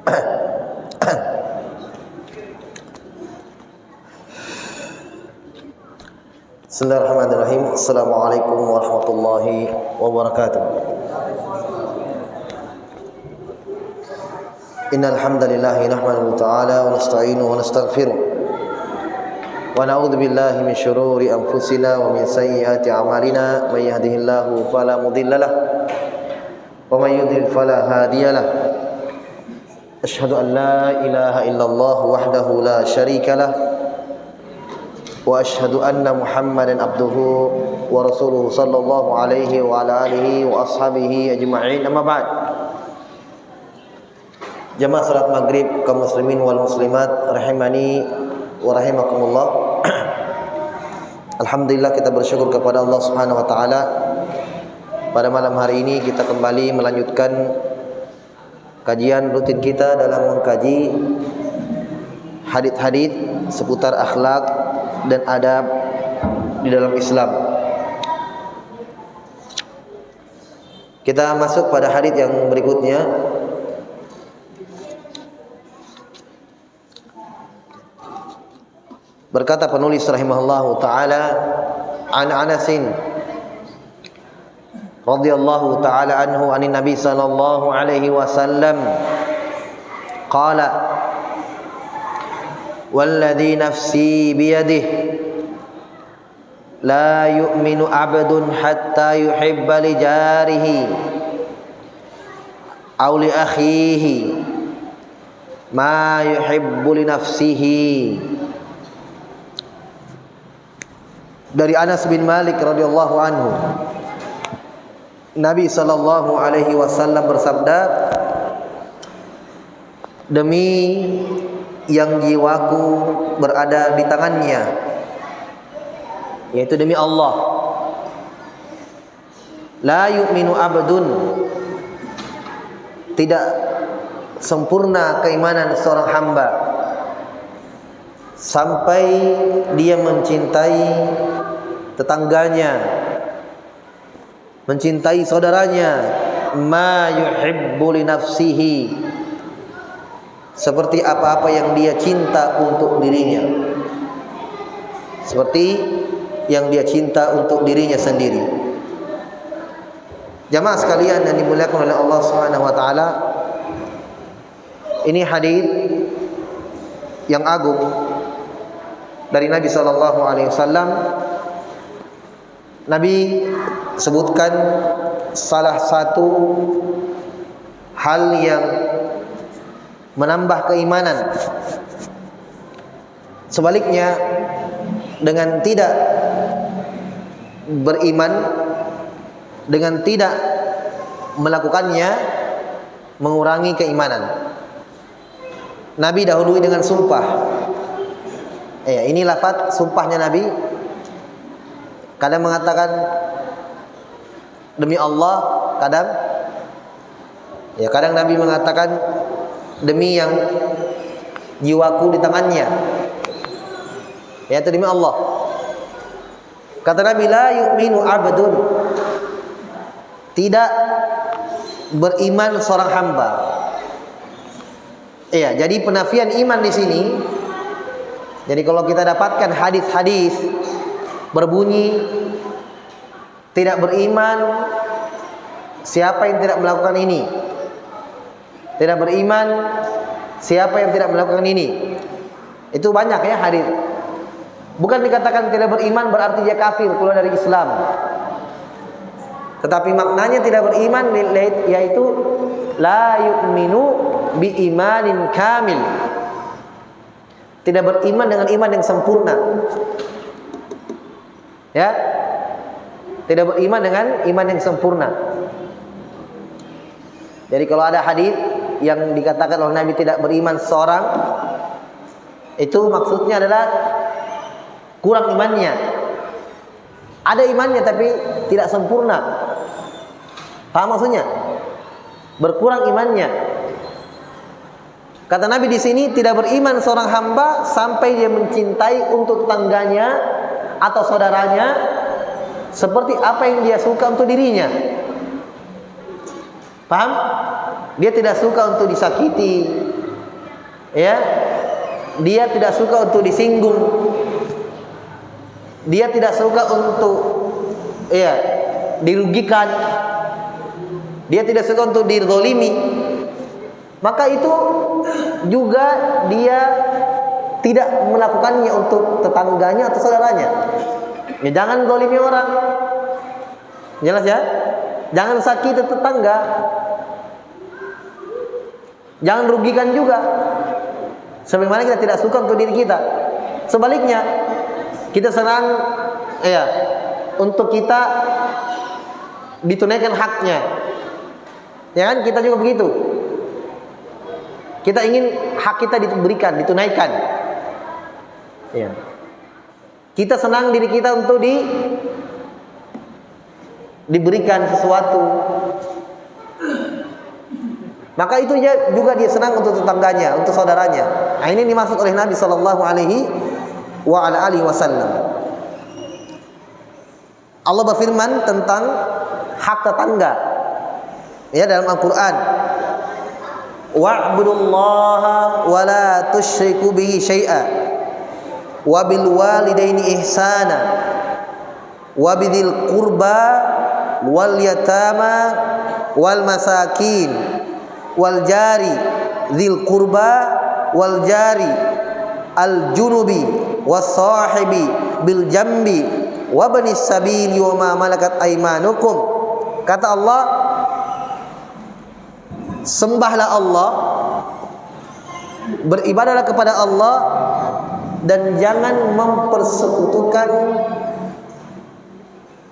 Bismillahirrahmanirrahim. Assalamualaikum warahmatullahi wabarakatuh. Innal hamdalillah nahmaduhu ta'ala wa nasta'inuhu wa nastaghfiruh wa na'udzu billahi min shururi anfusina wa min sayyiati a'malina may yahdihillahu fala mudhillalah wa may yudhlil fala hadiyalah. Asyhadu an la ilaha illallah wahdahu la syarikalah wa asyhadu anna Muhammadan abduhu wa rasuluhu sallallahu alaihi wa ala alihi wa ashabihi ajma'in. Amma ba'd. Jamaah salat maghrib kaum muslimin wal muslimat rahimani wa rahimakumullah. Alhamdulillah, kita bersyukur kepada Allah Subhanahu wa taala. Pada malam hari ini kita kembali melanjutkan kajian rutin kita dalam mengkaji hadits-hadits seputar akhlak dan adab di dalam Islam. Kita masuk pada hadits yang berikutnya. Berkata penulis rahimahullahu taala, an Anasin radhiyallahu taala anhu anin Nabi sallallahu alaihi wasallam qala walladhi nafsi biyadihi la yu'minu abdun hatta yuhibba li jarihi aw li akhihi ma yuhibbu li nafsihi. Dari Anas bin Malik radhiyallahu anhu, Nabi sallallahu alaihi wasallam bersabda, demi yang jiwaku berada di tangannya, yaitu demi Allah, la yu'minu abdun, tidak sempurna keimanan seorang hamba sampai dia mencintai tetangganya, mencintai saudaranya, ma yuhibbu li nafsihi, seperti apa-apa yang dia cinta untuk dirinya, seperti yang dia cinta untuk dirinya sendiri. Jamaah sekalian yang dimuliakan oleh Allah Subhanahu wa taala, ini hadis yang agung dari Nabi sallallahu alaihi wasallam. Nabi sebutkan salah satu hal yang menambah keimanan. Sebaliknya, dengan tidak beriman, dengan tidak melakukannya, mengurangi keimanan. Nabi dahului dengan sumpah. Ini lafaz sumpahnya Nabi. Kadang mengatakan demi Allah, kadang Nabi mengatakan demi yang jiwaku di tangannya, yaitu demi Allah. Kata Nabi, la yu'minu abdun, tidak beriman seorang hamba. Jadi penafian iman di sini. Jadi kalau kita dapatkan hadis-hadis berbunyi tidak beriman siapa yang tidak melakukan ini, tidak beriman siapa yang tidak melakukan ini, itu banyak ya hadis. Bukan dikatakan tidak beriman berarti dia kafir, keluar dari Islam, tetapi maknanya tidak beriman yaitu la yu'minu bi imanin kamil, tidak beriman dengan iman yang sempurna. Tidak beriman dengan iman yang sempurna. Jadi kalau ada hadis yang dikatakan oleh Nabi tidak beriman seorang, itu maksudnya adalah kurang imannya. Ada imannya tapi tidak sempurna. Paham maksudnya? Berkurang imannya. Kata Nabi di sini, tidak beriman seorang hamba sampai dia mencintai untuk tetangganya atau saudaranya seperti apa yang dia suka untuk dirinya. Paham? Dia tidak suka untuk disakiti, Ya, dia tidak suka untuk disinggung. Dia tidak suka untuk dirugikan. Dia tidak suka untuk dizalimi. Maka itu juga dia tidak melakukannya untuk tetangganya atau saudaranya. Ya, jangan zalimi orang. Jelas ya? Jangan sakiti tetangga. Jangan rugikan juga. Sebagaimana kita tidak suka untuk diri kita. Sebaliknya, kita senang untuk kita ditunaikan haknya. Ya kan? Kita juga begitu. Kita ingin hak kita diberikan, ditunaikan. Ya. Kita senang diri kita untuk diberikan sesuatu. Maka itu juga dia senang untuk tetangganya, untuk saudaranya. Nah, ini dimaksud oleh Nabi sallallahu alaihi wasallam. Allah berfirman tentang hak tetangga. Ya, dalam Al-Qur'an. Wa'budullaha wa la tusyriku bihi syai'a wa bil walidaini ihsana wa bidzil qurba wal yatama wal masakin wal jari dzil qurba wal jari al junubi was sahibi bil jambi wa banis sabili wa ma malakat aymanukum. Kata Allah, sembahlah Allah, beribadahlah kepada Allah, dan jangan mempersekutukan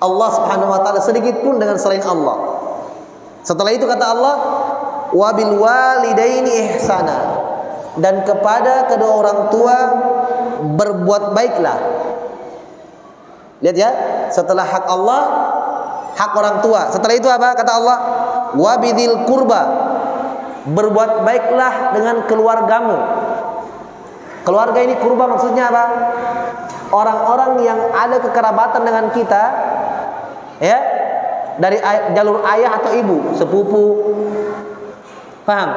Allah Subhanahu wa taala sedikit pun dengan selain Allah. Setelah itu kata Allah, wabil walidaini ihsana, dan kepada kedua orang tua berbuat baiklah. Lihat ya, setelah hak Allah, hak orang tua. Setelah itu apa? Kata Allah, wabidil kurba, berbuat baiklah dengan keluargamu. Keluarga ini kurba maksudnya apa? Orang-orang yang ada kekerabatan dengan kita, ya, dari jalur ayah atau ibu, sepupu, paham?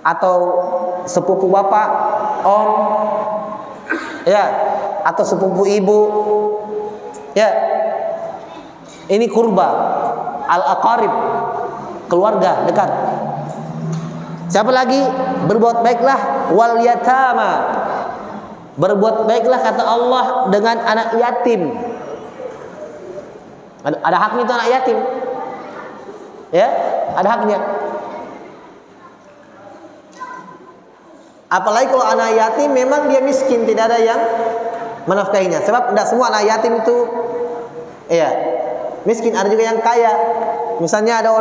Atau sepupu bapak, om, ya, atau sepupu ibu, ya. Ini kurba, al-aqarib, keluarga dekat. Siapa lagi? Berbuat baiklah wal yatama, berbuat baiklah kata Allah dengan anak yatim. Ada haknya itu anak yatim, ya, ada haknya. Apalagi kalau anak yatim memang dia miskin, tidak ada yang menafkahinya. Sebab tidak semua anak yatim itu miskin, ada juga yang kaya. Misalnya ada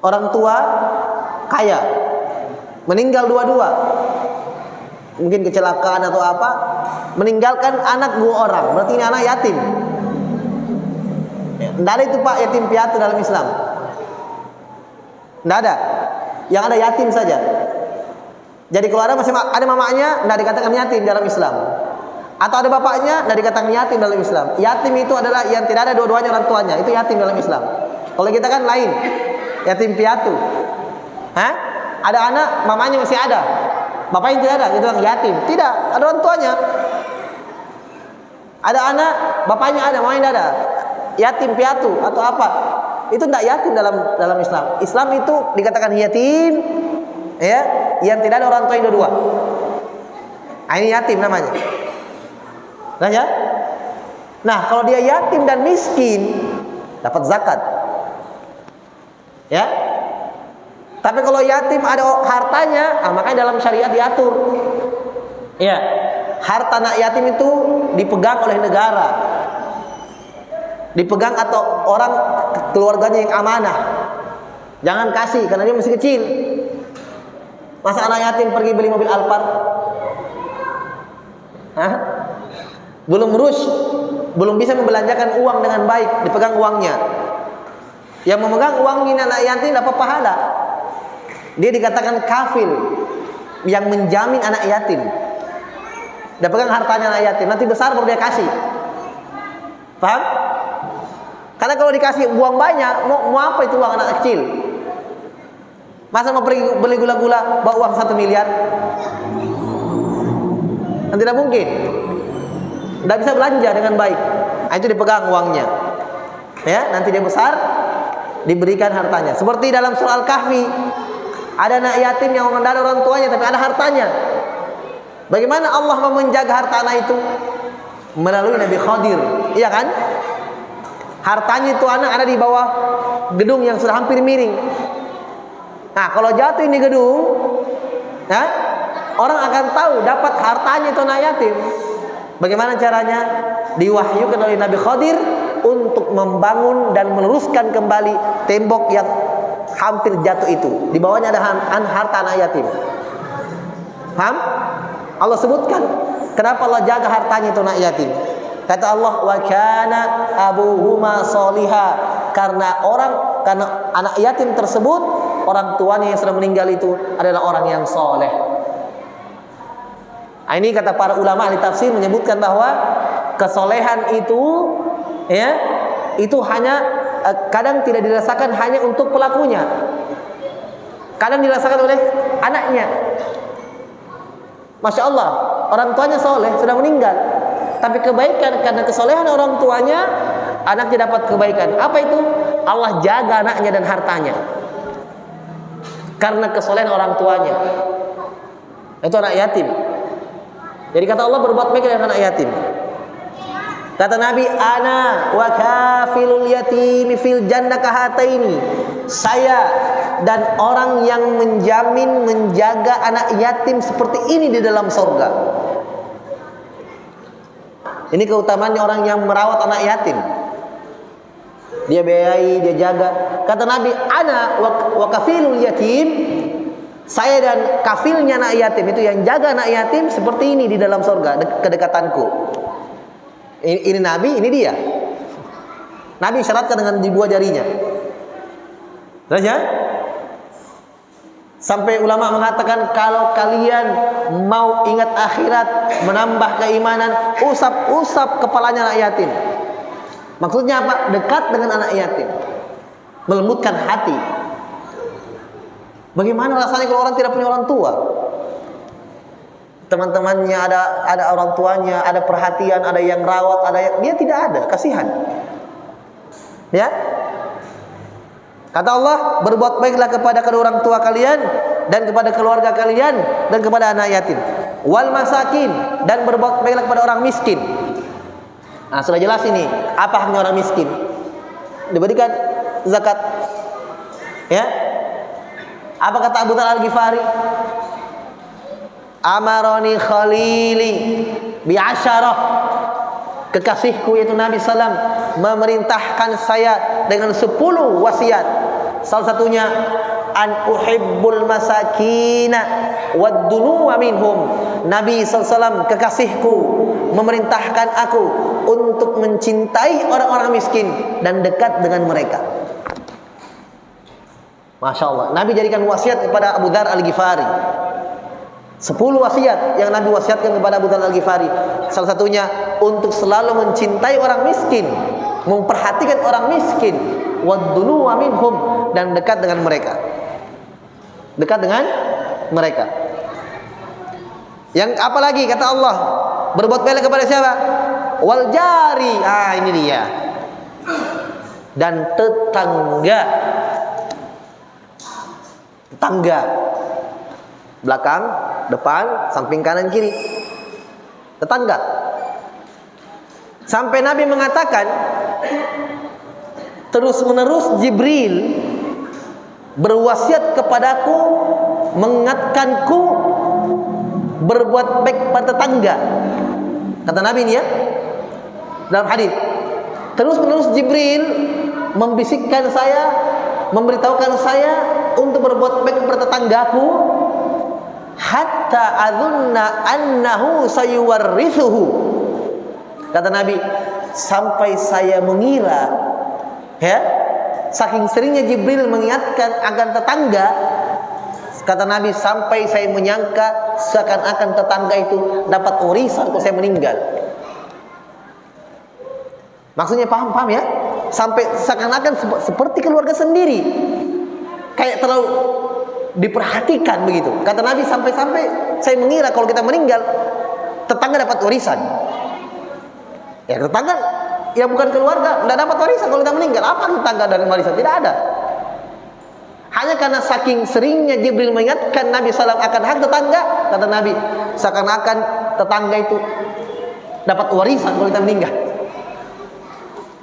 orang tua kaya, meninggal dua-dua, mungkin kecelakaan atau apa, meninggalkan anak 2 orang, berarti ini anak yatim. Tidak ada itu Pak, yatim piatu dalam Islam. Tidak ada. Yang ada yatim saja. Jadi kalau ada masih ada mamanya, tidak dikatakan yatim dalam Islam. Atau ada bapaknya, tidak dikatakan yatim dalam Islam. Yatim itu adalah yang tidak ada dua-duanya orang tuanya, itu yatim dalam Islam. Kalau kita kan lain, yatim piatu. Ada anak, mamanya masih ada, bapaknya tidak ada, itu yang yatim. Tidak, ada orang tuanya. Ada anak, bapaknya ada, mamanya tidak ada. Yatim piatu atau apa? Itu tidak yatim dalam Islam. Islam itu dikatakan yatim, ya, yang tidak ada orang tua yang dua-dua. Ini yatim namanya. Nah ya. Nah, kalau dia yatim dan miskin, dapat zakat. Ya. Tapi kalau yatim ada hartanya, makanya dalam syariat diatur. Ya. Harta anak yatim itu dipegang oleh negara. Dipegang atau orang keluarganya yang amanah. Jangan kasih karena dia masih kecil. Masa anak yatim pergi beli mobil Alphard? Belum rush, belum bisa membelanjakan uang dengan baik, dipegang uangnya. Yang memegang uang ini anak yatim dapat pahala. Dia dikatakan kafil, yang menjamin anak yatim. Dia pegang hartanya anak yatim, nanti besar baru dia kasih. Paham? Karena kalau dikasih uang banyak, mau apa itu uang anak kecil? Masa mau pergi beli gula-gula bawa uang 1 miliar? Kan tidak mungkin. Tidak bisa belanja dengan baik. Nah, itu dipegang uangnya. Ya, nanti dia besar diberikan hartanya. Seperti dalam surah Al-Kahfi, ada anak yatim yang mengendara orang tuanya tapi ada hartanya. Bagaimana Allah mau menjaga harta anak itu? Melalui Nabi Khadir, iya kan? Hartanya itu anak ada di bawah gedung yang sudah hampir miring. Nah, kalau jatuh ini gedung, ya, orang akan tahu dapat hartanya itu anak yatim. Bagaimana caranya? Diwahyukan oleh Nabi Khadir untuk membangun dan meluruskan kembali tembok yang hampir jatuh itu. Di bawahnya ada harta anak yatim. Paham? Allah sebutkan kenapa Allah jaga hartanya itu anak yatim. Kata Allah, wa kana abuhuma sholiha, karena anak yatim tersebut, orang tuanya yang sudah meninggal itu adalah orang yang soleh. Ini kata para ulama ahli tafsir menyebutkan bahwa kesolehan itu, ya, itu hanya kadang tidak dirasakan hanya untuk pelakunya, kadang dirasakan oleh anaknya. Masya Allah, orang tuanya soleh sudah meninggal, tapi kebaikan karena kesolehan orang tuanya, anaknya dapat kebaikan. Apa itu? Allah jaga anaknya dan hartanya karena kesolehan orang tuanya. Itu anak yatim. Jadi kata Allah, berbuat baik dengan anak yatim. Kata Nabi, ana wa kafilul yatimi fil jannah kahataini. Saya dan orang yang menjaga anak yatim seperti ini di dalam surga. Ini keutamaannya orang yang merawat anak yatim. Dia biayai, dia jaga. Kata Nabi, ana wa kafilul yatim. Saya dan kafilnya anak yatim, itu yang jaga anak yatim seperti ini di dalam surga, kedekatanku. Ini Nabi, ini dia. Nabi syaratkan dengan di 2 jarinya. Raja? Sampai ulama mengatakan kalau kalian mau ingat akhirat, menambah keimanan, usap kepalanya anak yatim. Maksudnya apa? Dekat dengan anak yatim, melembutkan hati. Bagaimana rasanya kalau orang tidak punya orang tua? Teman-temannya ada orang tuanya, ada perhatian, ada yang rawat, dia tidak ada, kasihan. Ya? Kata Allah, berbuat baiklah kepada kedua orang tua kalian dan kepada keluarga kalian dan kepada anak yatim. Wal masakin, dan berbuat baiklah kepada orang miskin. Nah, sudah jelas ini apa haknya orang miskin. Diberikan zakat. Ya? Apa kata Abu Dzar Al-Ghifari? Amaroni khalili bi'asyarah. Kekasihku yaitu Nabi SAW memerintahkan saya dengan 10 wasiat. Salah satunya an uhibbul masakina wad-dunuwa minhum. Nabi SAW, kekasihku, memerintahkan aku untuk mencintai orang-orang miskin dan dekat dengan mereka. Masya Allah, Nabi jadikan wasiat kepada Abu Dzar Al-Ghifari. 10 wasiat yang Nabi wasiatkan kepada Abu Dzar Al-Ghifari. Salah satunya untuk selalu mencintai orang miskin, memperhatikan orang miskin, waddunu wa minhum, dan dekat dengan mereka. Dekat dengan mereka. Yang apa lagi kata Allah? Berbuat baik kepada siapa? Wal jari. Ini dia. Dan tetangga. Tetangga, belakang, depan, samping kanan kiri, tetangga. Sampai Nabi mengatakan, terus menerus Jibril berwasiat kepadaku, mengingatkanku berbuat baik pada tetangga. Kata Nabi ini, ya, dalam hadis. Terus menerus Jibril membisikkan saya, memberitahukan saya untuk berbuat baik kepada tetanggaku, hatta adzunna annahu sayuwarrithuhu. Kata Nabi, sampai saya mengira, ya, saking seringnya Jibril mengingatkan akan tetangga, kata Nabi, sampai saya menyangka seakan-akan tetangga itu dapat warisan kalau saya meninggal. Maksudnya paham ya? Sampai seakan-akan seperti keluarga sendiri. Kayak terlalu diperhatikan begitu. Kata Nabi, sampai-sampai saya mengira kalau kita meninggal tetangga dapat warisan. Ya tetangga yang bukan keluarga tidak dapat warisan kalau kita meninggal. Apa tetangga dan warisan? Tidak ada. Hanya karena saking seringnya Jibril mengingatkan Nabi SAW akan hak tetangga, kata Nabi, seakan-akan tetangga itu dapat warisan kalau kita meninggal.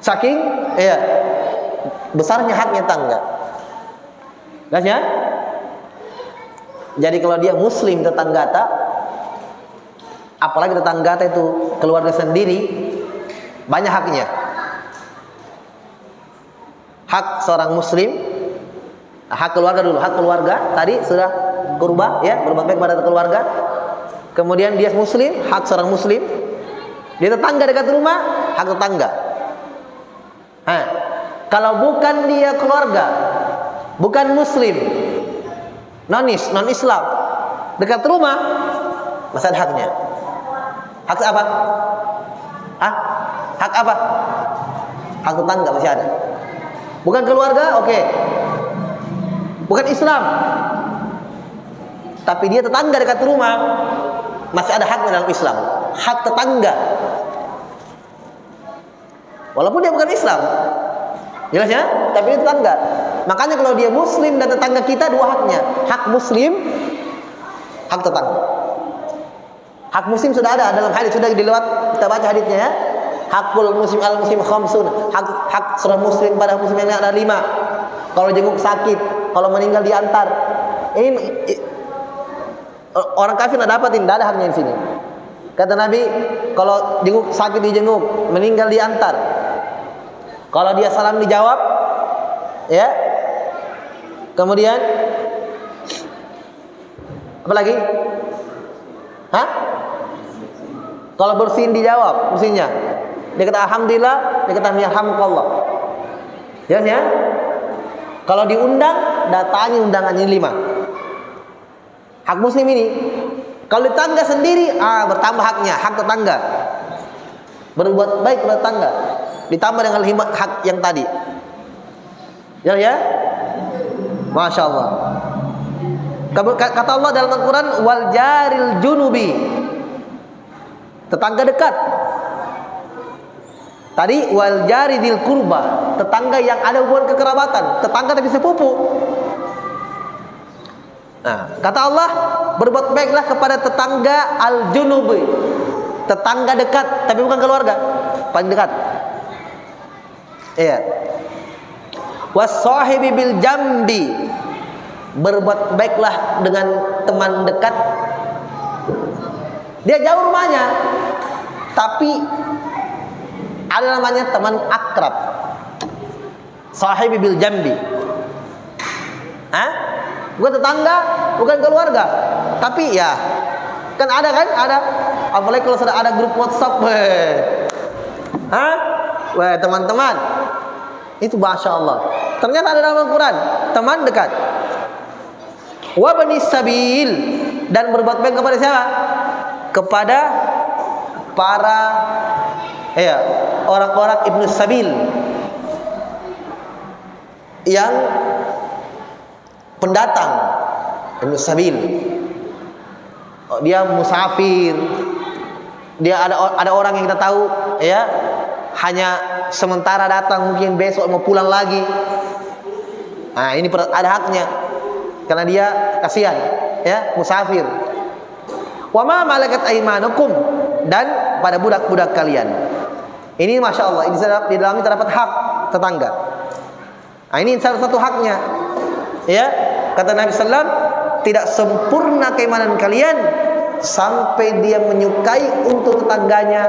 Saking besarnya haknya tetangga. Jelas ya? Jadi kalau dia muslim tetangga tak, apalagi tetangga itu keluarga sendiri, banyak haknya. Hak seorang muslim, hak keluarga dulu. Hak keluarga tadi sudah kurba ya, berbuat baik pada keluarga. Kemudian dia muslim, hak seorang muslim. Dia tetangga dekat rumah, hak tetangga. Kalau bukan dia keluarga, bukan muslim, non Islam, dekat rumah, masih ada haknya. Hak apa? Hak apa? Hak tetangga masih ada. Bukan keluarga, oke. Bukan Islam, tapi dia tetangga dekat rumah, masih ada haknya dalam Islam. Hak tetangga, walaupun dia bukan Islam, jelas ya, tapi dia tetangga. Makanya kalau dia muslim dan tetangga kita, dua haknya. Hak muslim, hak tetangga. Hak muslim sudah ada dalam hadis, sudah dilewat, kita baca hadisnya ya. Hakul muslim al muslim khamsun. Hak seorang muslim pada muslim yang ada 5. Kalau jenguk sakit, kalau meninggal diantar. Ini orang kafir tidak dapat, tidak ada haknya di sini. Kata Nabi, kalau jenguk sakit dijenguk, meninggal diantar. Kalau dia salam dijawab, ya. Kemudian apa lagi? Kalau bersin dijawab, bersinnya. Dia kata alhamdulillah, dia kata yarhamukallah. Jelas ya? Kalau diundang, datangi undangannya 5. Hak muslim ini. Kalau tetangga sendiri, bertambah haknya, hak tetangga. Berbuat baik kepada tetangga, ditambah dengan 5 hak yang tadi. Jelas ya? Masya Allah. Kata Allah dalam Al-Quran, wal jaril junubi, tetangga dekat. Tadi wal jari dil kurba, tetangga yang ada hubungan kekerabatan, tetangga tapi sepupu. Nah, kata Allah, berbuat baiklah kepada tetangga al junubi, tetangga dekat tapi bukan keluarga, paling dekat. Iya. Was-sahibi bil jambi, berbuat baiklah dengan teman dekat. Dia jauh rumahnya, tapi ada namanya teman akrab. Sahibi bil jambi. Bukan tetangga, bukan keluarga, tapi ya kan ada apalagi kalau sudah ada grup WhatsApp, teman-teman, itu masya Allah, ternyata ada dalam Al-Quran, teman dekat. Wa bani sabil, dan berbuat baik kepada siapa? Kepada para orang-orang ibnu sabil, yang pendatang. Ibnu sabil, dia musafir, dia ada orang yang kita tahu ya, hanya sementara datang, mungkin besok mau pulang lagi. Nah, ini ada haknya karena dia kasihan ya, musafir. Wa ma malakat aymanukum, dan pada budak-budak kalian. Ini masya Allah, ini di dalamnya terdapat hak tetangga. Nah, ini salah satu haknya. Ya, kata Nabi SAW, tidak sempurna keimanan kalian sampai dia menyukai untuk tetangganya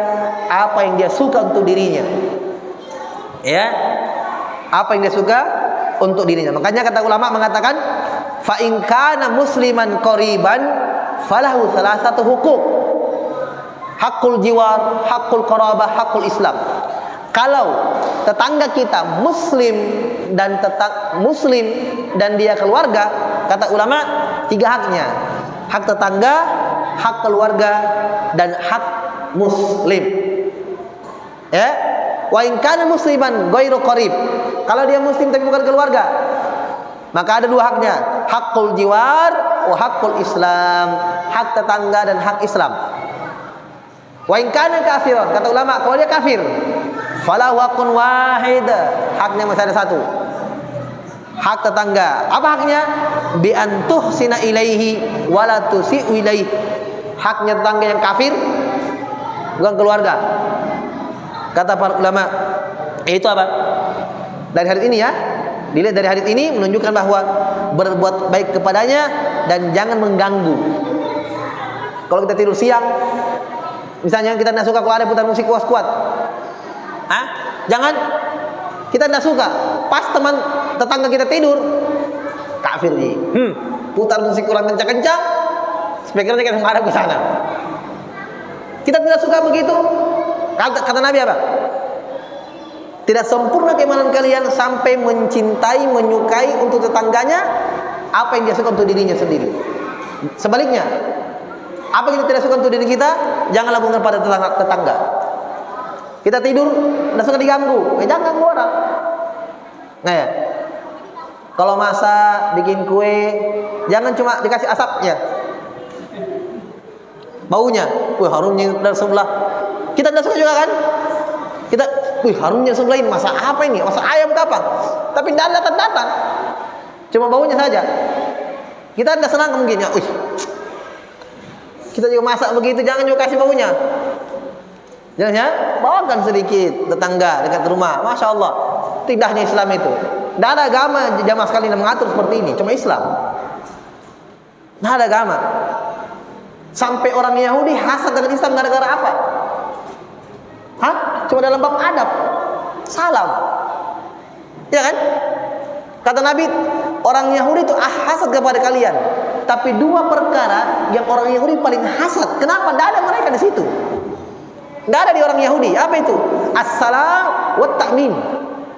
apa yang dia suka untuk dirinya. Ya, apa yang dia suka untuk dirinya. Makanya kata ulama mengatakan, fa in kana musliman qariban falahu salasatu huquq. Hakul jiwar, hakul qarabah, hakul Islam. Kalau tetangga kita muslim dan dia keluarga, kata ulama 3 haknya. Hak tetangga, hak keluarga, dan hak muslim. Ya. Wa in kana musliman ghairu qarib. Kalau dia muslim tapi bukan keluarga, Maka ada dua haknya, hakul jiwar wa hakul Islam, hak tetangga dan hak Islam. Wa in kana kafiran, kata ulama, kalau dia kafir, falahu haqqun wahid, haknya masih ada satu. Hak tetangga, apa haknya? Bi antuh sina ilaihi wala tusi'u ilaihi. Haknya tetangga yang kafir, bukan keluarga. Kata para ulama, itu apa? Dari hadis ini ya, dilihat dari hadis ini menunjukkan bahwa berbuat baik kepadanya dan jangan mengganggu. Kalau kita tidur siang, misalnya kita tidak suka kalau ada putar musik kuat-kuat, jangan, kita tidak suka. Pas teman tetangga kita tidur, kafir nih, putar musik kurang kencang-kencang, speakernya kita menghadap ke sana. Kita tidak suka begitu. Kata Nabi apa? Tidak sempurna keimanan kalian sampai mencintai, menyukai untuk tetangganya apa yang dia suka untuk dirinya sendiri. Sebaliknya, apa yang kita tidak suka untuk diri kita, jangan lakukan pada tetangga. Kita tidur, tidak suka diganggu, jangan ganggu orang. Nah ya, kalau masak, bikin kue, jangan cuma dikasih asapnya, baunya, harumnya dari sebelah. Kita tidak suka juga kan? Kita, harumnya sebelah ini, masak apa ini? Masak ayam ke apa? Tapi tidak datang-datang, cuma baunya saja. Kita tidak senang mungkin ya. Kita juga masak begitu, jangan juga kasih baunya. Jangan ya, bawakan sedikit tetangga dekat rumah. Masya Allah, tidaknya Islam itu. Tidak ada agama jamaah sekali yang mengatur seperti ini, cuma Islam. Tidak ada agama. Sampai orang Yahudi hasad dengan Islam gara-gara apa? Cuma dalam bab adab, salam, ya kan? Kata Nabi, orang Yahudi itu hasad kepada kalian. Tapi dua perkara yang orang Yahudi paling hasad, kenapa? Tidak ada mereka di situ. Tidak ada di orang Yahudi. Apa itu? Assalam wa ta'min.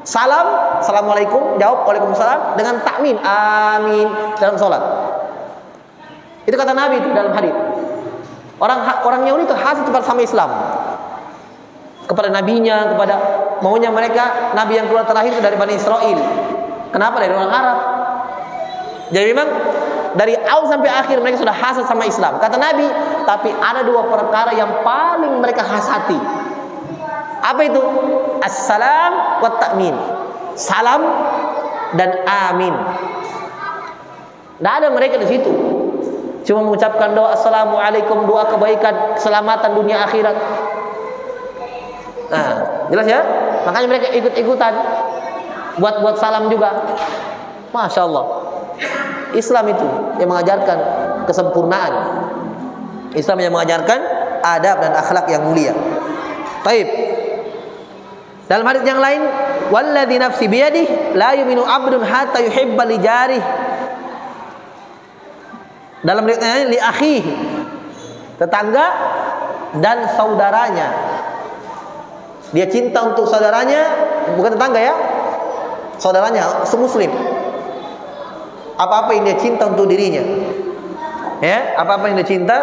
Salam, assalamualaikum, jawab waalaikumsalam dengan ta'min, amin dalam sholat. Itu kata Nabi itu dalam hadis. Orang Yahudi itu hasad kepada sama Islam, kepada nabinya, kepada maunya mereka. Nabi yang keluar terakhir itu dari Bani Israel. Kenapa? Dari orang Arab. Jadi memang dari awal sampai akhir mereka sudah hasad sama Islam. Kata Nabi, tapi ada dua perkara yang paling mereka hasati. Apa itu? Assalam wa ta'min. Salam dan amin. Tidak ada mereka di situ. Cuma mengucapkan doa assalamualaikum, doa kebaikan, keselamatan dunia akhirat. Nah, jelas ya? Makanya mereka ikut-ikutan buat salam juga. Masya Allah. Islam itu yang mengajarkan kesempurnaan. Islam yang mengajarkan adab dan akhlak yang mulia. Baik. Dalam hadis yang lain, walladzi nafsi biyadihi la yu'minu 'abdun hatta yuhibba li jarihi. Dalam riwayatnya li akhihi, tetangga dan saudaranya. Dia cinta untuk saudaranya, bukan tetangga ya, saudaranya, semuslim. Apa-apa yang dia cinta untuk dirinya, ya, apa-apa yang dia cinta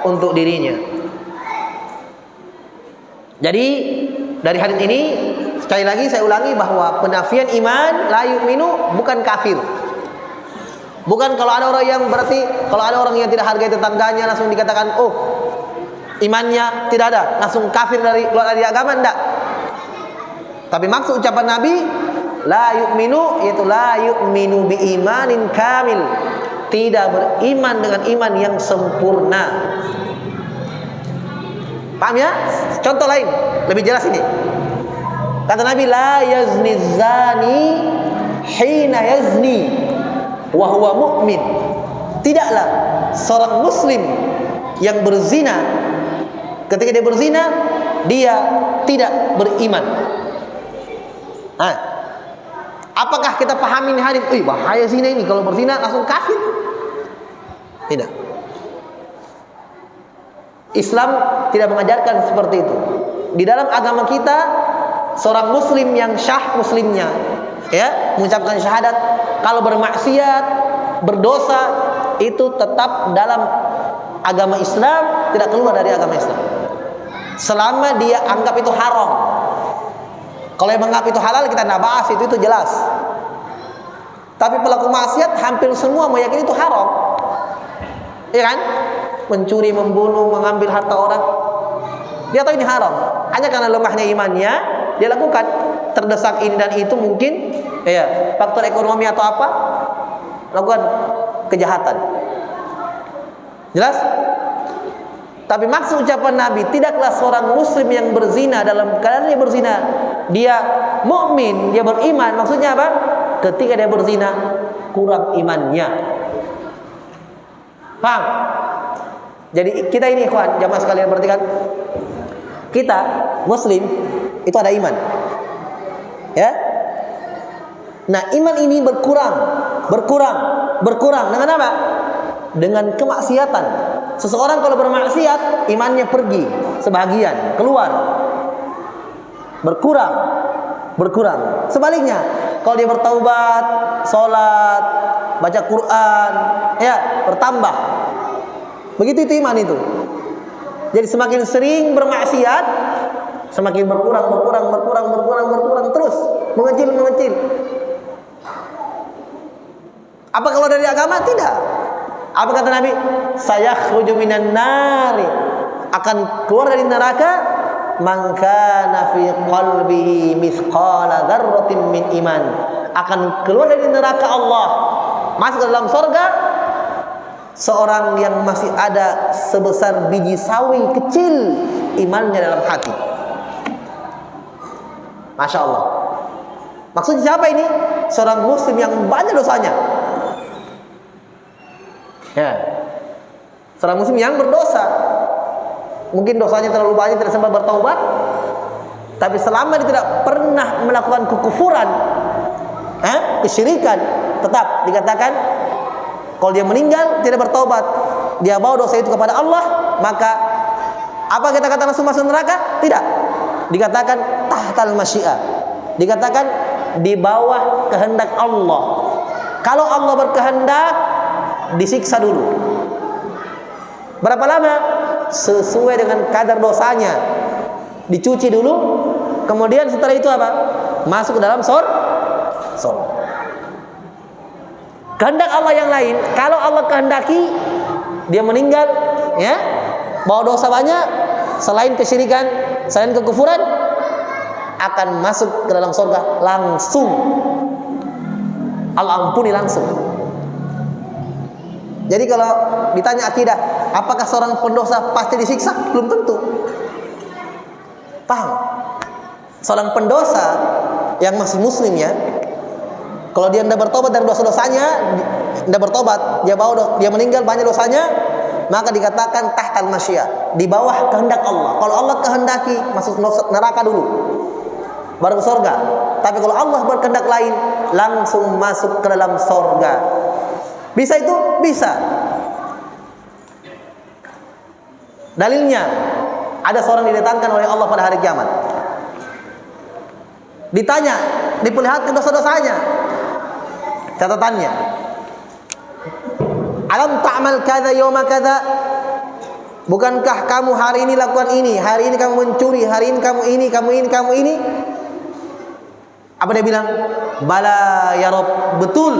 untuk dirinya. Jadi dari hadis ini sekali lagi saya ulangi bahwa penafian iman la yu'minu bukan kafir. Bukan kalau ada orang yang berarti kalau ada orang yang tidak hargai tetangganya langsung dikatakan oh imannya tidak ada, langsung kafir keluar dari agama, enggak. Tapi maksud ucapan Nabi la yu'minu yaitu la yu'minu bi imanin kamil, tidak beriman dengan iman yang sempurna. Paham ya? Contoh lain lebih jelas ini. Kata Nabi la yazni zani hina yazni wa huwa mu'min. Tidaklah seorang muslim yang berzina ketika dia berzina dia tidak beriman. Apakah kita pahami ini hadis? Bahaya zina ini, kalau berzina langsung kafir? Tidak. Islam tidak mengajarkan seperti itu. Di dalam agama kita, seorang muslim yang syah muslimnya, ya, mengucapkan syahadat, kalau bermaksiat, berdosa, itu tetap dalam agama Islam, tidak keluar dari agama Islam. Selama dia anggap itu haram. Kalau yang menganggap itu halal kita tidak bahas, itu jelas. Tapi pelaku maksiat hampir semua meyakini itu haram. Iya kan? Mencuri, membunuh, mengambil harta orang. Dia tahu ini haram. Hanya karena lemahnya imannya, dia lakukan. Terdesak ini dan itu mungkin, ya, faktor ekonomi atau apa, lakukan kejahatan. Jelas? Tapi maksud ucapan Nabi, tidaklah seorang muslim yang berzina dalam keadaan dia berzina, dia mukmin, dia beriman. Maksudnya apa? Ketika dia berzina, kurang imannya. Paham? Jadi kita ini ikhwan, jamaah sekalian, perhatikan. Kita muslim itu ada iman. Ya? Nah, iman ini berkurang dengan apa? Dengan kemaksiatan. Seseorang kalau bermaksiat, imannya pergi sebahagian, keluar. Berkurang. Sebaliknya, kalau dia bertaubat, sholat, baca Quran, ya, bertambah. Begitu itu iman itu. Jadi semakin sering bermaksiat, semakin berkurang terus, mengecil. Apa kalau dari agama? Tidak. Apa kata Nabi? Sayakhruju minan nari, akan keluar dari neraka man kana fi qalbihi mithqala dzarratin min iman, akan keluar dari neraka Allah, masuk ke dalam surga seorang yang masih ada sebesar biji sawi kecil imannya dalam hati. Masya Allah. Maksudnya siapa ini? Seorang muslim yang banyak dosanya. Ya, seorang muslim yang berdosa. Mungkin dosanya terlalu banyak, tidak sempat bertaubat. Tapi selama dia tidak pernah melakukan kekufuran, kesyirikan, tetap dikatakan kalau dia meninggal tidak bertaubat, dia bawa dosa itu kepada Allah, maka apa kita kata langsung masuk neraka? Tidak. Dikatakan tahtal masyiah. Dikatakan di bawah kehendak Allah. Kalau Allah berkehendak, disiksa dulu. Berapa lama? Sesuai dengan kadar dosanya. Dicuci dulu, kemudian setelah itu apa? Masuk ke dalam surga. Kehendak Allah yang lain, kalau Allah kehendaki dia meninggal, ya, bawa dosa banyak, selain kesyirikan, selain kekufuran, akan masuk ke dalam surga langsung. Allah ampuni langsung. Jadi kalau ditanya akidah, apakah seorang pendosa pasti disiksa? Belum tentu. Paham? Seorang pendosa yang masih muslim, ya, kalau dia tidak bertobat dari dosa-dosanya, tidak bertobat, dia meninggal banyak dosanya, maka dikatakan tahtal masyiah, di bawah kehendak Allah. Kalau Allah kehendaki masuk neraka dulu, baru ke surga. Tapi kalau Allah berkehendak lain, langsung masuk ke dalam surga. Bisa itu? Bisa. Dalilnya, ada seorang didatangkan oleh Allah pada hari kiamat. Ditanya, diperlihatkan dosa-dosanya, catatannya. Alam ta'mal kadza yawma kadza? Bukankah kamu hari ini lakukan ini, hari ini kamu mencuri, hari ini kamu ini? Apa dia bilang? Bala ya Rabb, betul.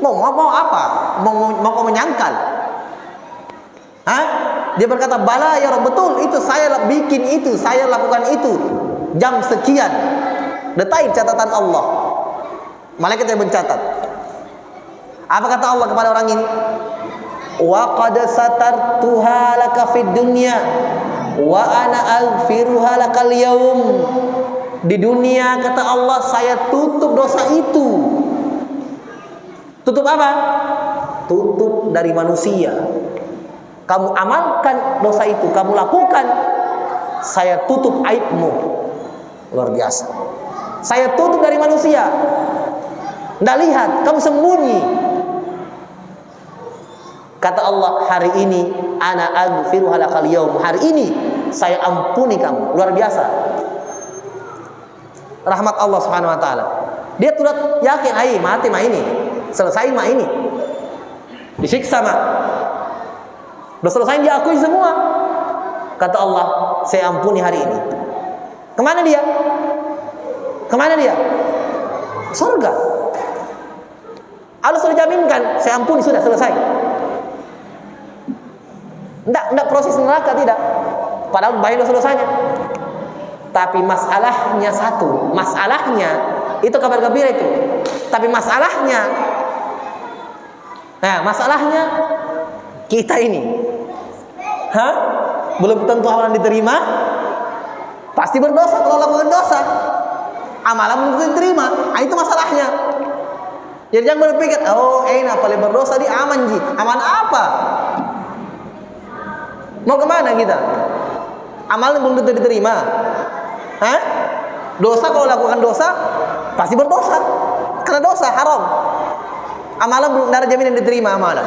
Mau apa? Mau menyangkal? Dia berkata, bala ya Rabb, betul, itu saya bikin itu, saya lakukan itu jam sekian. Detail catatan Allah. Malaikat yang mencatat. Apa kata Allah kepada orang ini? Wa qad satartuha laka fid dunya wa ana aghfiruha lakal yaum. Di dunia, kata Allah, saya tutup dosa itu. Tutup apa? Tutup dari manusia. Kamu amalkan dosa itu, kamu lakukan, saya tutup aibmu. Luar biasa. Saya tutup dari manusia. Nggak lihat, kamu sembunyi. Kata Allah, hari ini ana aghfiruha lakal yaum. Hari ini saya ampuni kamu. Luar biasa. Rahmat Allah Subhanahu wa taala. Dia sudah yakin, mati mah ini. Selesai mah ini. Disiksa mah. Sudah selesai, diakui semua. Kata Allah, saya ampuni hari ini. Kemana dia? Surga. Allah sudah jaminkan, saya ampuni, sudah selesai. Enggak proses neraka, tidak. Padahal banyak dosa-dosanya. Tapi masalahnya satu, masalahnya itu kabar gembira itu. Tapi masalahnya kita ini, belum tentu amalan diterima, pasti berdosa kalau lakukan dosa. Amalan belum tentu diterima, itu masalahnya. Jadi jangan berpikir, oh enak paling berdosa di aman ji, aman apa? Mau kemana kita? Amalan belum tentu diterima. Dosa kalau lakukan dosa pasti berdosa, karena dosa haram. Amalan belum ada jaminan diterima amalan.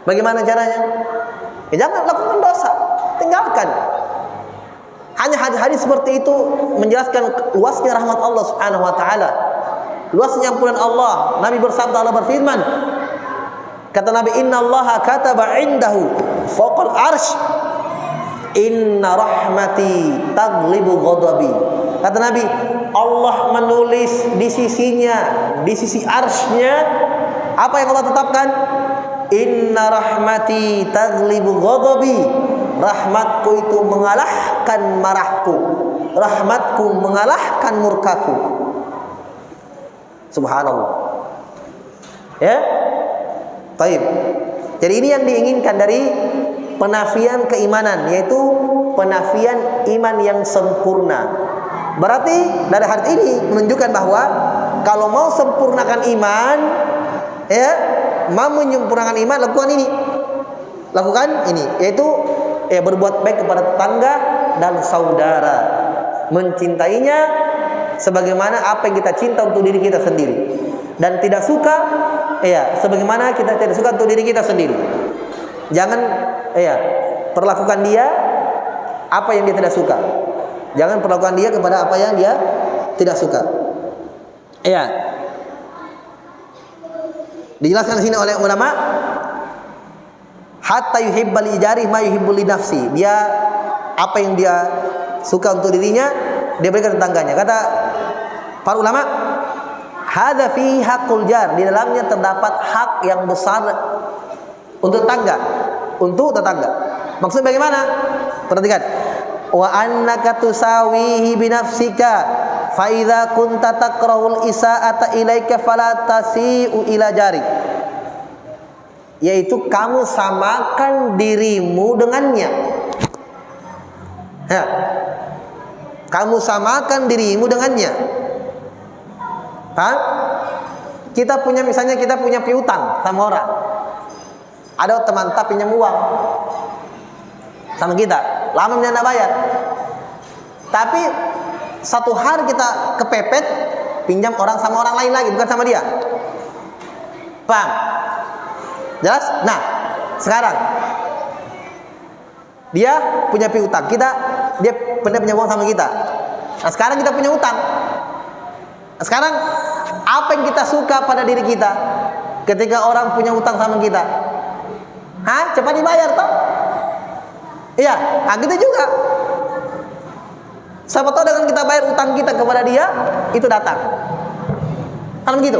Bagaimana caranya? Ya jangan lakukan dosa, tinggalkan. Hanya hadis seperti itu menjelaskan luasnya rahmat Allah Subhanahu wa taala. Luasnya ampunan Allah. Nabi bersabda, Allah berfirman, kata Nabi, innallaha kataba indahu fawqal arsh inna rahmati taglibu ghadabi. Kata Nabi, Allah menulis di sisinya, di sisi arsy-Nya, apa yang Allah tetapkan? Inna rahmati taglibu ghadabi. Rahmatku itu mengalahkan marahku, rahmatku mengalahkan murkaku. Subhanallah. Ya. Baik. Jadi ini yang diinginkan dari penafian keimanan, yaitu penafian iman yang sempurna. Berarti dari hadis ini menunjukkan bahwa kalau mau sempurnakan iman, ya, mau menyempurnakan iman, lakukan ini, yaitu berbuat baik kepada tetangga dan saudara, mencintainya sebagaimana apa yang kita cinta untuk diri kita sendiri, dan tidak suka, sebagaimana kita tidak suka untuk diri kita sendiri. Jangan perlakukan dia apa yang dia tidak suka. Jangan perlakukan dia kepada apa yang dia tidak suka. Dijelaskan di sini oleh ulama, hatta yuhibbal ijari ma yuhibbul li nafsi. Dia apa yang dia suka untuk dirinya, dia berikan tetangganya. Kata para ulama, hadza fihi haqqul jar. Di dalamnya terdapat hak yang besar untuk tetangga, Maksud bagaimana? Perhatikan. Wa annaka tusawihi bi nafsika fa idza kunta takrahul isaata ilaika fala tasiu ila jari. Yaitu kamu samakan dirimu dengannya. Kamu samakan dirimu dengannya. Kita punya piutang sama orang. Ada teman tak pinjam uang sama kita, lama dia tidak bayar. Tapi satu hari kita kepepet pinjam orang sama orang lain lagi, bukan sama dia. Paham? Jelas? Nah, sekarang dia punya piutang, dia pernah punya uang sama kita. Nah, sekarang kita punya utang. Nah, sekarang apa yang kita suka pada diri kita ketika orang punya utang sama kita? Cepat dibayar toh? Iya, gitu juga. Siapa tahu dengan kita bayar utang kita kepada dia, itu datang. Kan begitu?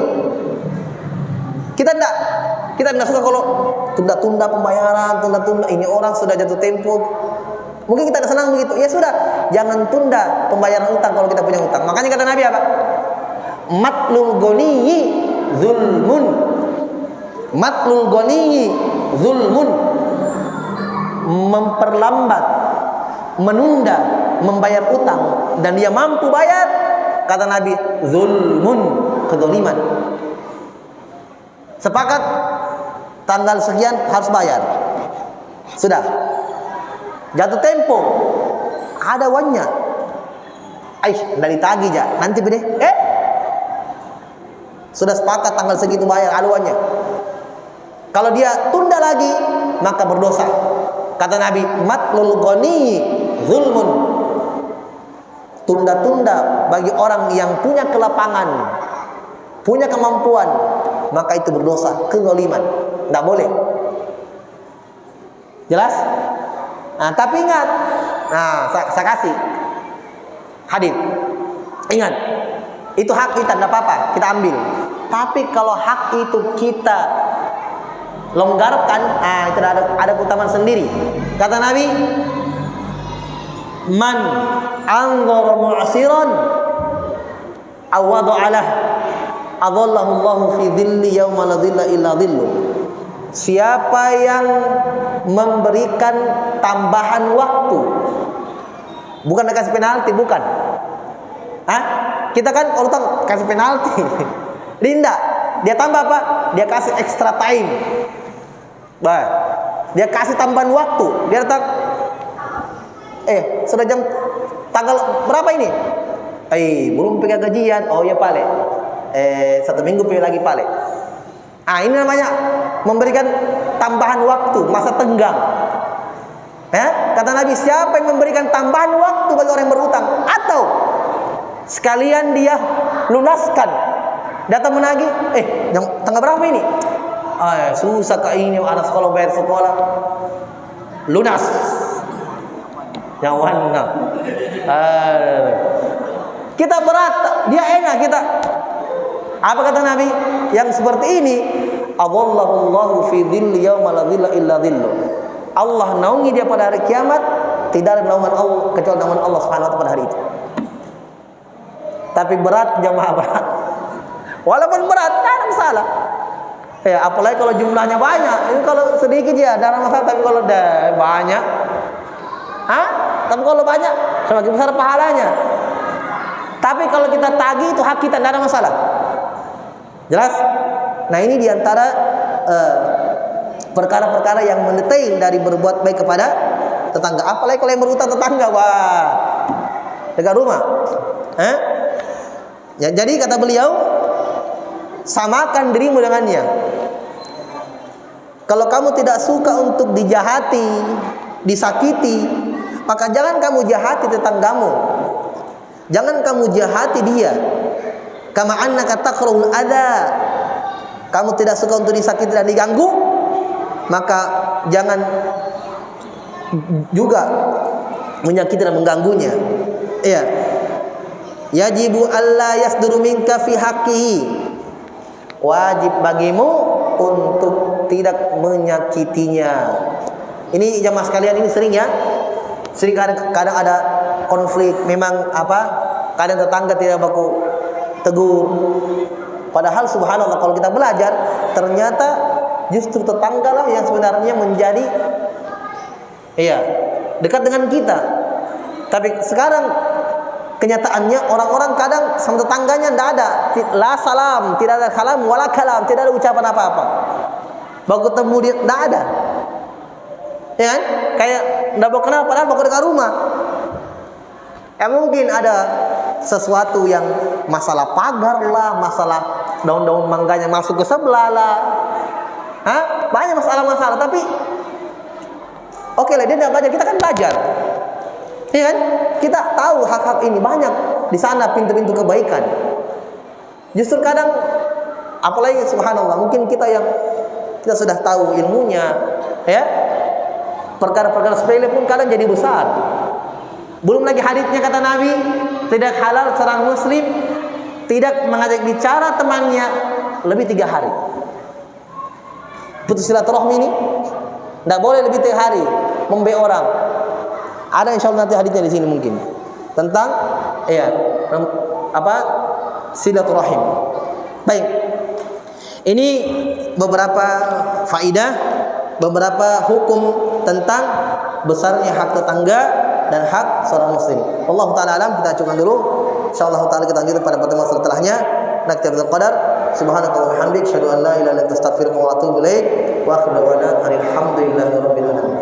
Kita enggak suka kalau tunda-tunda pembayaran, tunda-tunda. Ini orang sudah jatuh tempo. Mungkin kita tidak senang begitu. Ya sudah, jangan tunda pembayaran utang kalau kita punya utang. Makanya kata Nabi apa? Matlul ghaniyyi zulmun. Matlul ghaniyyi zulmun. Memperlambat, menunda membayar utang dan dia mampu bayar, kata Nabi, zulmun, kezaliman. Sepakat tanggal sekian harus bayar, sudah jatuh tempo, ada uangnya, dari tagih aja nanti bede, sudah sepakat tanggal segitu bayar, ada uangnya. Kalau dia tunda lagi, maka berdosa. Kata Nabi, matlul ghani zulmun. Tunda-tunda bagi orang yang punya kelapangan, punya kemampuan, maka itu berdosa, kezaliman. Tidak boleh. Jelas? Nah, tapi ingat. Nah, saya kasih hadir. Ingat, itu hak kita, tidak apa-apa, kita ambil. Tapi kalau hak itu kita longgarkan, itu ada keutamaan sendiri. Kata Nabi, man anzara mu'siran awada'alah adallahu Allahu fi dhilli yauma la dhilla illa dhillu. Siapa yang memberikan tambahan waktu, bukan kasih penalti, bukan. Kita kan kalau kasih penalti, Linda, dia tambah apa? Dia kasih extra time. Dia kasih tambahan waktu. Dia datang, sudah jam tanggal berapa ini? Belum pegang gajian. Oh ya pale. 1 minggu pergi lagi pale. Ini namanya memberikan tambahan waktu, masa tenggang. Kata Nabi, siapa yang memberikan tambahan waktu bagi orang yang berhutang, atau sekalian dia lunaskan, datang menagih, tanggal berapa ini? Susah kak ini, anak sekolah bayar sekolah, lunas. Yang warna. Kita berat, dia enak kita. Apa kata Nabi? Yang seperti ini, Allahu fi dhilli yauma la dhilla illa dhillu. Allah naungi dia pada hari kiamat, tidak ada naungan Allah kecuali naungan Allah Subhanahu wa taala pada hari itu. Tapi berat, jamaah berat. Walaupun berat, tak ada masalah. Apalagi kalau jumlahnya banyak. Ini kalau sedikit ya, tidak ada masalah. Tapi kalau banyak, tapi kalau banyak, semakin besar pahalanya. Tapi kalau kita tagih, itu hak kita, tidak ada masalah. Jelas? Nah, ini diantara perkara-perkara yang mendetail dari berbuat baik kepada tetangga. Apalagi kalau yang berutang tetangga, wah, dekat rumah. Jadi kata beliau, samakan dirimu dengannya. Kalau kamu tidak suka untuk dijahati, disakiti, maka jangan kamu jahati tetanggamu. Jangan kamu jahati dia. Kama annaka takrahul adza. Kamu tidak suka untuk disakiti dan diganggu, maka jangan juga menyakiti dan mengganggunya. Yajibu alla yasduru minka fi haqqihi. Wajib bagimu untuk tidak menyakitinya. Ini jamaah sekalian, ini sering ya. Sering kadang ada konflik, memang kadang tetangga tidak baku tegur. Padahal subhanallah, kalau kita belajar, ternyata justru tetanggalah yang sebenarnya menjadi dekat dengan kita. Tapi sekarang kenyataannya orang-orang kadang sama tetangganya tidak ada, la salam, tidak ada salam wala kalam, tidak ada ucapan apa-apa. Baru ketemu dia tidak ada. Ya kan? Kayak tidak mau kenal padahal baru dekat rumah. Mungkin ada sesuatu yang masalah pagar lah, masalah daun-daun mangganya masuk ke sebelah lah. Banyak masalah-masalah, tapi oke lah, dia tidak belajar, kita kan belajar. Ya kan? Kita tahu hak-hak ini banyak di sana, pintu-pintu kebaikan. Justru kadang, apalagi subhanallah, mungkin kita sudah tahu ilmunya, perkara-perkara sepele pun kadang jadi besar. Belum lagi haditsnya kata Nabi, tidak halal seorang muslim tidak mengajak bicara temannya lebih 3 hari. Putus silaturahmi ini tidak boleh lebih 3 hari membe orang. Ada insyaallah nanti haditsnya di sini mungkin tentang silaturahim. Baik. Ini beberapa faidah, beberapa hukum tentang besarnya hak tetangga dan hak seorang muslim. Wallahu taala alam. Kita cukupkan dulu. Insyaallah taala kita lanjut pada pertemuan setelahnya. Naktabul qadar. Subhanakallahumma wa bihamdika asyhadu an la ilaha illa anta astaghfiruka wa atubu ilaik. Wa akhiru da'wana alhamdulillahi rabbil alamin.